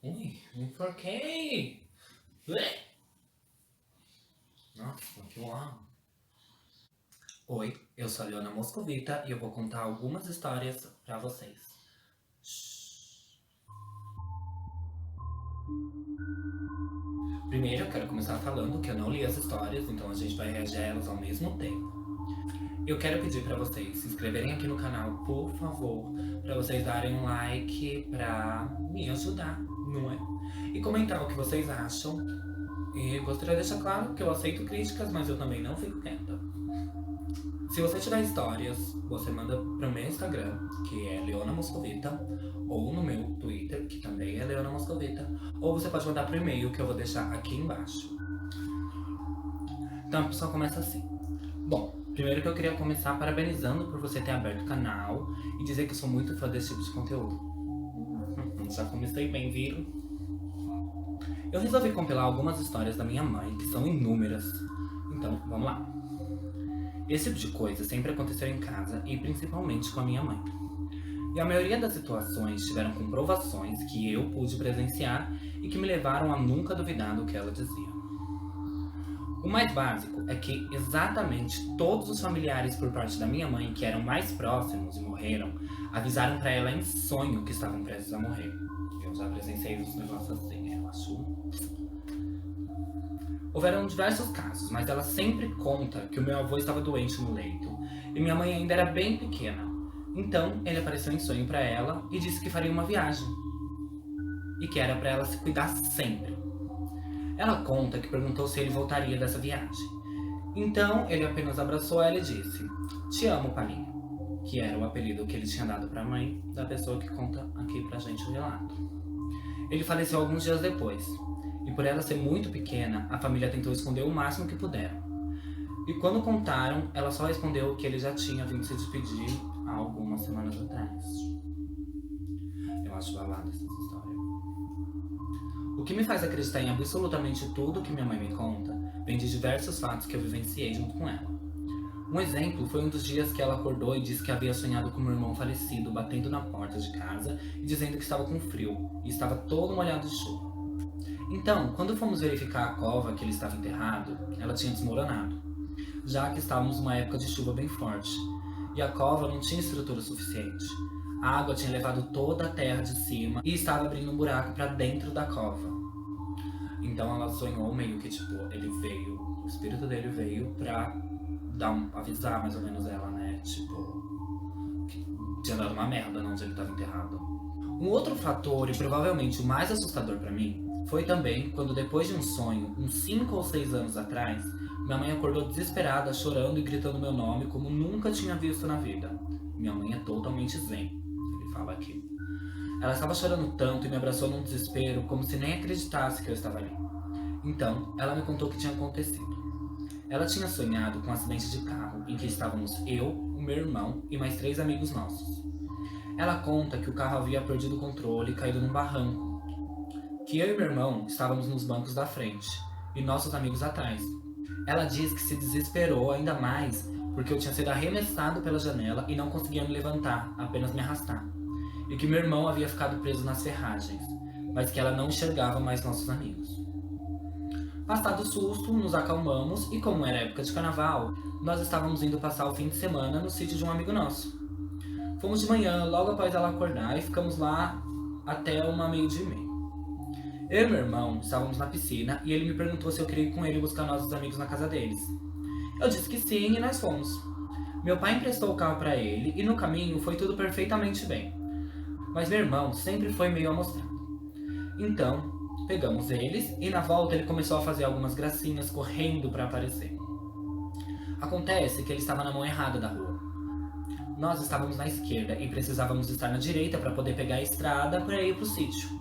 Ui, me enforquei! Ué. Nossa, que uau! Oi, eu sou a Leona Moscovita e eu vou contar algumas histórias pra vocês. Primeiro, eu quero começar falando que eu não li as histórias, então a gente vai reagir a elas ao mesmo tempo. Eu quero pedir pra vocês se inscreverem aqui no canal, por favor, pra vocês darem um like pra me ajudar, não é? E comentar o que vocês acham. E gostaria de deixar claro que eu aceito críticas, mas eu também não fico quieta. Se você tiver histórias, você manda pro meu Instagram, que é Leona Moscovita, ou no meu Twitter, que também é Leona Moscovita, ou você pode mandar pro e-mail que eu vou deixar aqui embaixo. Então a pessoa começa assim. Bom, primeiro que eu queria começar parabenizando por você ter aberto o canal e dizer que eu sou muito fã desse tipo de conteúdo. Já comecei bem, viram? Eu resolvi compilar algumas histórias da minha mãe, que são inúmeras. Então, vamos lá. Esse tipo de coisa sempre aconteceu em casa e principalmente com a minha mãe. E a maioria das situações tiveram comprovações que eu pude presenciar e que me levaram a nunca duvidar do que ela dizia. O mais básico é que exatamente todos os familiares por parte da minha mãe que eram mais próximos e morreram, avisaram pra ela em sonho que estavam prestes a morrer. Eu já presenciei uns negócios assim, eu acho. Houveram diversos casos, mas ela sempre conta que o meu avô estava doente no leito e minha mãe ainda era bem pequena. Então ele apareceu em sonho pra ela e disse que faria uma viagem e que era pra ela se cuidar sempre. Ela conta que perguntou se ele voltaria dessa viagem. Então ele apenas abraçou ela e disse: "Te amo, Palinha", que era o apelido que ele tinha dado pra mãe da pessoa que conta aqui pra gente o relato. Ele faleceu alguns dias depois, e por ela ser muito pequena, a família tentou esconder o máximo que puderam. E quando contaram, ela só respondeu que ele já tinha vindo se despedir há algumas semanas atrás. Eu acho babado essa história. O que me faz acreditar em absolutamente tudo que minha mãe me conta vem de diversos fatos que eu vivenciei junto com ela. Um exemplo foi um dos dias que ela acordou e disse que havia sonhado com meu irmão falecido batendo na porta de casa e dizendo que estava com frio e estava todo molhado de chuva. Então, quando fomos verificar a cova que ele estava enterrado, ela tinha desmoronado, já que estávamos numa época de chuva bem forte, e a cova não tinha estrutura suficiente. A água tinha levado toda a terra de cima e estava abrindo um buraco para dentro da cova. Então ela sonhou meio que tipo, o espírito dele veio pra avisar mais ou menos ela, né? Tipo, que tinha dado uma merda onde ele estava enterrado. Um outro fator, e provavelmente o mais assustador pra mim, foi também quando depois de um sonho, uns 5 ou 6 anos atrás, minha mãe acordou desesperada, chorando e gritando meu nome como nunca tinha visto na vida. Minha mãe é totalmente zen, ele fala aqui. Ela estava chorando tanto e me abraçou num desespero, como se nem acreditasse que eu estava ali. Então, ela me contou o que tinha acontecido. Ela tinha sonhado com um acidente de carro, em que estávamos eu, o meu irmão e mais 3 amigos nossos. Ela conta que o carro havia perdido o controle e caído num barranco, que eu e meu irmão estávamos nos bancos da frente, e nossos amigos atrás. Ela diz que se desesperou ainda mais porque eu tinha sido arremessado pela janela e não conseguia me levantar, apenas me arrastar. E que meu irmão havia ficado preso nas ferragens, mas que ela não enxergava mais nossos amigos. Passado o susto, nos acalmamos e, como era época de carnaval, nós estávamos indo passar o fim de semana no sítio de um amigo nosso. Fomos de manhã, logo após ela acordar, e ficamos lá até uma 12:30. Eu e meu irmão estávamos na piscina e ele me perguntou se eu queria ir com ele buscar nossos amigos na casa deles. Eu disse que sim e nós fomos. Meu pai emprestou o carro para ele e no caminho foi tudo perfeitamente bem. Mas meu irmão sempre foi meio amostrado. Então, pegamos eles e na volta ele começou a fazer algumas gracinhas correndo para aparecer. Acontece que ele estava na mão errada da rua. Nós estávamos na esquerda e precisávamos estar na direita para poder pegar a estrada para ir para o sítio.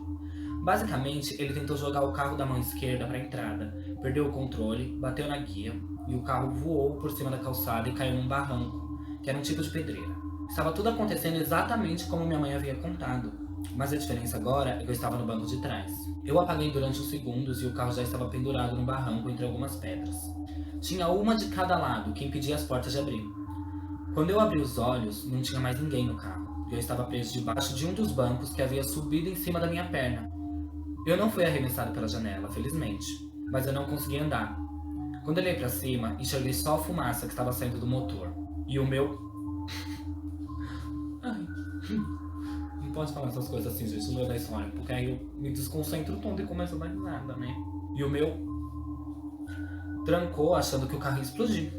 Basicamente, ele tentou jogar o carro da mão esquerda para a entrada, perdeu o controle, bateu na guia e o carro voou por cima da calçada e caiu num barranco, que era um tipo de pedreira. Estava tudo acontecendo exatamente como minha mãe havia contado, mas a diferença agora é que eu estava no banco de trás. Eu apaguei durante uns segundos e o carro já estava pendurado no barranco entre algumas pedras. Tinha uma de cada lado que impedia as portas de abrir. Quando eu abri os olhos, não tinha mais ninguém no carro e eu estava preso debaixo de um dos bancos que havia subido em cima da minha perna. Eu não fui arremessado pela janela, felizmente, mas eu não consegui andar. Quando olhei pra cima, enxerguei só a fumaça que estava saindo do motor. E o meu... Ai, não pode falar essas coisas assim, gente, no meio da história, porque aí eu me desconcentro todo e começo a dar risada, né? E o meu trancou achando que o carro ia explodir.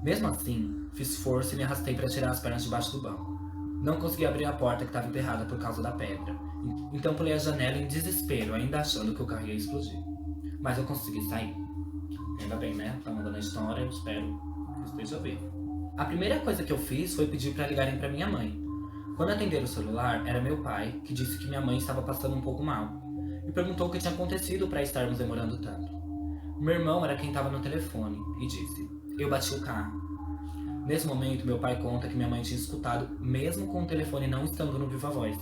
Mesmo assim, fiz força e me arrastei para tirar as pernas debaixo do banco. Não consegui abrir a porta que estava enterrada por causa da pedra. Então pulei a janela em desespero, ainda achando que o carro ia explodir. Mas eu consegui sair. Ainda bem, né? Tá mandando a história, eu espero que esteja vivo. A primeira coisa que eu fiz foi pedir para ligarem para minha mãe. Quando atenderam o celular, era meu pai, que disse que minha mãe estava passando um pouco mal. E perguntou o que tinha acontecido para estarmos demorando tanto. Meu irmão era quem estava no telefone e disse: eu bati o carro. Nesse momento, meu pai conta que minha mãe tinha escutado, mesmo com o telefone não estando no viva voz.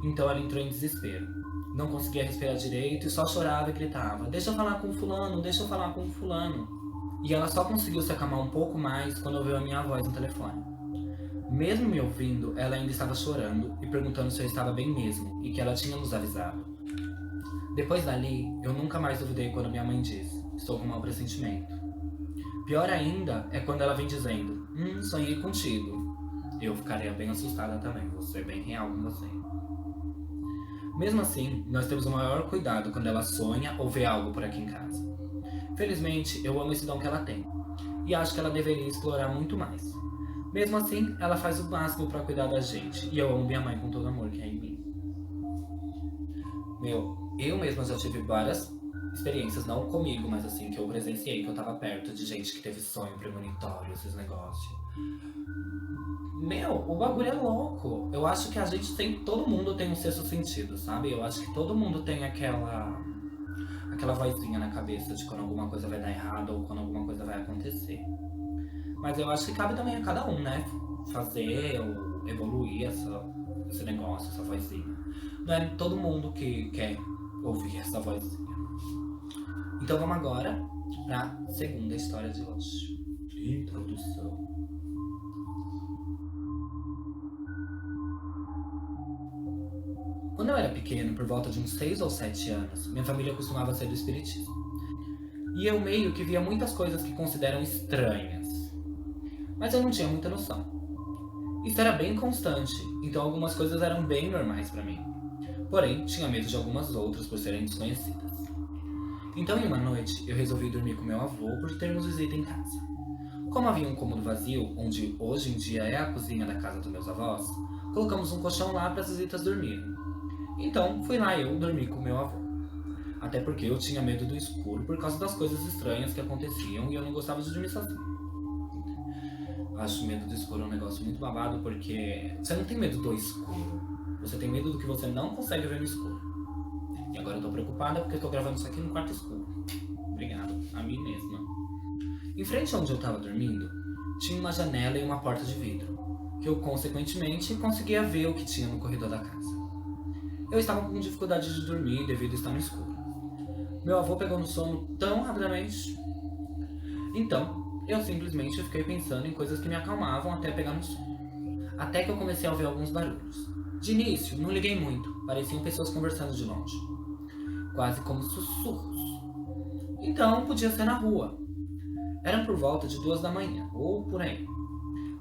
Então ela entrou em desespero. Não conseguia respirar direito e só chorava e gritava: deixa eu falar com o fulano, deixa eu falar com o fulano. E ela só conseguiu se acalmar um pouco mais quando ouviu a minha voz no telefone. Mesmo me ouvindo, ela ainda estava chorando e perguntando se eu estava bem mesmo e que ela tinha nos avisado. Depois dali, eu nunca mais duvidei quando minha mãe diz: estou com um mau pressentimento. Pior ainda é quando ela vem dizendo: sonhei contigo. Eu ficaria bem assustada também, vou ser bem real com você. Mesmo assim, nós temos o maior cuidado quando ela sonha ou vê algo por aqui em casa. Felizmente, eu amo esse dom que ela tem, e acho que ela deveria explorar muito mais. Mesmo assim, ela faz o máximo para cuidar da gente, e eu amo minha mãe com todo o amor que é em mim. Eu mesma já tive várias experiências, não comigo, mas assim, que eu presenciei, que eu tava perto de gente que teve sonho premonitório, esses negócios. O bagulho é louco. Eu acho que a gente tem, todo mundo tem um sexto sentido, sabe? Eu acho que todo mundo tem aquela vozinha na cabeça de quando alguma coisa vai dar errado ou quando alguma coisa vai acontecer. Mas eu acho que cabe também a cada um, né? Fazer ou evoluir esse negócio, essa vozinha. Não é todo mundo que quer ouvir essa vozinha. Então vamos agora para a segunda história de hoje. Introdução. Quando eu era pequeno, por volta de uns 6 ou 7 anos, minha família costumava ser do espiritismo. E eu meio que via muitas coisas que consideram estranhas. Mas eu não tinha muita noção. Isso era bem constante, então algumas coisas eram bem normais para mim. Porém, tinha medo de algumas outras por serem desconhecidas. Então, em uma noite, eu resolvi dormir com meu avô por termos visita em casa. Como havia um cômodo vazio, onde hoje em dia é a cozinha da casa dos meus avós, colocamos um colchão lá para as visitas dormirem. Então, fui lá eu dormir com meu avô. Até porque eu tinha medo do escuro por causa das coisas estranhas que aconteciam e eu não gostava de dormir sozinho. Acho medo do escuro um negócio muito babado porque você não tem medo do escuro. Você tem medo do que você não consegue ver no escuro. E agora eu tô preocupada porque eu tô gravando isso aqui no quarto escuro. Obrigado, a mim mesma. Em frente a onde eu tava dormindo, tinha uma janela e uma porta de vidro, que eu consequentemente conseguia ver o que tinha no corredor da casa. Eu estava com dificuldade de dormir devido a estar no escuro. Meu avô pegou no sono tão rapidamente. Então, eu simplesmente fiquei pensando em coisas que me acalmavam até pegar no sono. Até que eu comecei a ouvir alguns barulhos. De início, não liguei muito, pareciam pessoas conversando de longe. Quase como sussurros. Então, podia ser na rua. Era por volta de 2 da manhã, ou por aí.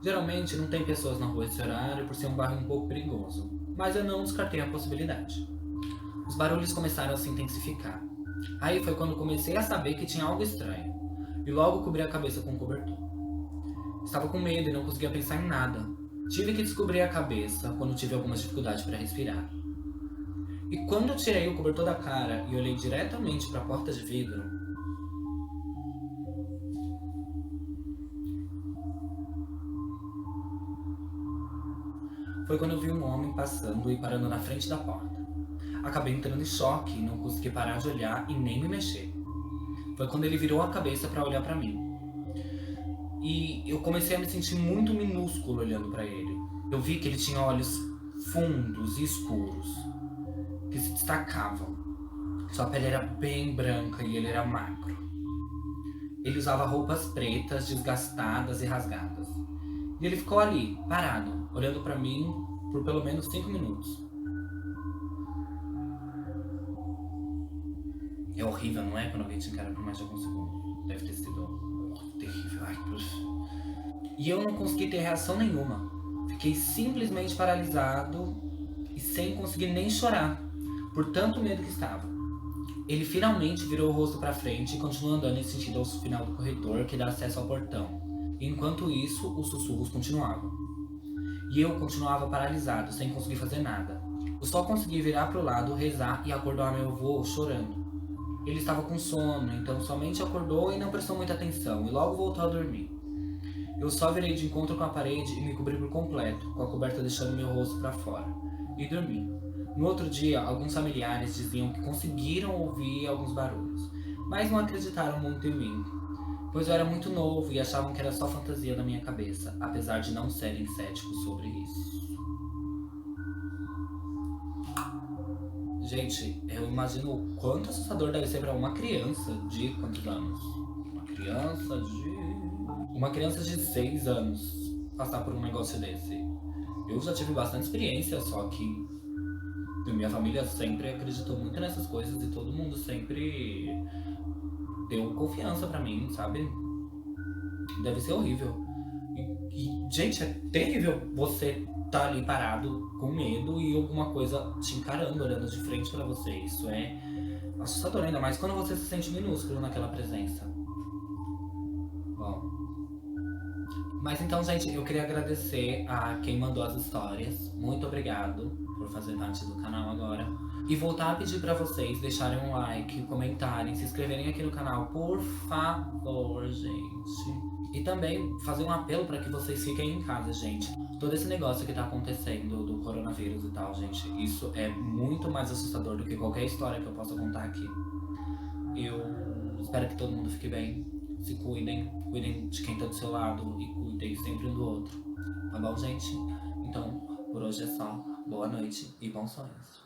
Geralmente não tem pessoas na rua esse horário por ser um bairro um pouco perigoso, mas eu não descartei a possibilidade. Os barulhos começaram a se intensificar. Aí foi quando comecei a saber que tinha algo estranho, e logo cobri a cabeça com um cobertor. Estava com medo e não conseguia pensar em nada. Tive que descobrir a cabeça quando tive algumas dificuldades para respirar. E quando eu tirei o cobertor da cara e olhei diretamente para a porta de vidro, foi quando eu vi um homem passando e parando na frente da porta. Acabei entrando em choque e não consegui parar de olhar e nem me mexer. Foi quando ele virou a cabeça para olhar para mim. E eu comecei a me sentir muito minúsculo olhando para ele. Eu vi que ele tinha olhos fundos e escuros, que se destacavam. Sua pele era bem branca e ele era magro. Ele usava roupas pretas, desgastadas e rasgadas. E ele ficou ali, parado, olhando para mim por pelo menos 5 minutos. É horrível, não é? Quando alguém te encara por mais de alguns segundos. Deve ter sido terrível. Ai, puf. E eu não consegui ter reação nenhuma. Fiquei simplesmente paralisado e sem conseguir nem chorar, por tanto medo que estava. Ele finalmente virou o rosto para frente e continuou andando em sentido ao final do corredor que dá acesso ao portão. Enquanto isso, os sussurros continuavam. E eu continuava paralisado, sem conseguir fazer nada. Eu só consegui virar para o lado, rezar e acordar meu avô chorando. Ele estava com sono, então somente acordou e não prestou muita atenção, e logo voltou a dormir. Eu só virei de encontro com a parede e me cobri por completo, com a coberta deixando meu rosto para fora, e dormi. No outro dia, alguns familiares diziam que conseguiram ouvir alguns barulhos, mas não acreditaram muito em mim, pois eu era muito novo e achavam que era só fantasia da minha cabeça, apesar de não serem céticos sobre isso. Gente, eu imagino o quanto assustador deve ser para uma criança de quantos anos? Uma criança de 6 anos passar por um negócio desse. Eu já tive bastante experiência, só que minha família sempre acreditou muito nessas coisas e todo mundo sempre deu confiança pra mim, sabe? Deve ser horrível. Gente, é terrível você tá ali parado com medo e alguma coisa te encarando, olhando de frente pra você. Isso é assustador, ainda mais quando você se sente minúsculo naquela presença. Bom, mas então, gente, eu queria agradecer a quem mandou as histórias. Muito obrigado por fazer parte do canal agora. E voltar a pedir pra vocês deixarem um like, comentarem, se inscreverem aqui no canal, por favor, gente. E também fazer um apelo pra que vocês fiquem em casa, gente. Todo esse negócio que tá acontecendo do coronavírus e tal, gente, isso é muito mais assustador do que qualquer história que eu possa contar aqui. Eu espero que todo mundo fique bem. Se cuidem, cuidem de quem tá do seu lado e cuidem sempre um do outro. Tá bom, gente? Então, por hoje é só. Boa noite e bons sonhos.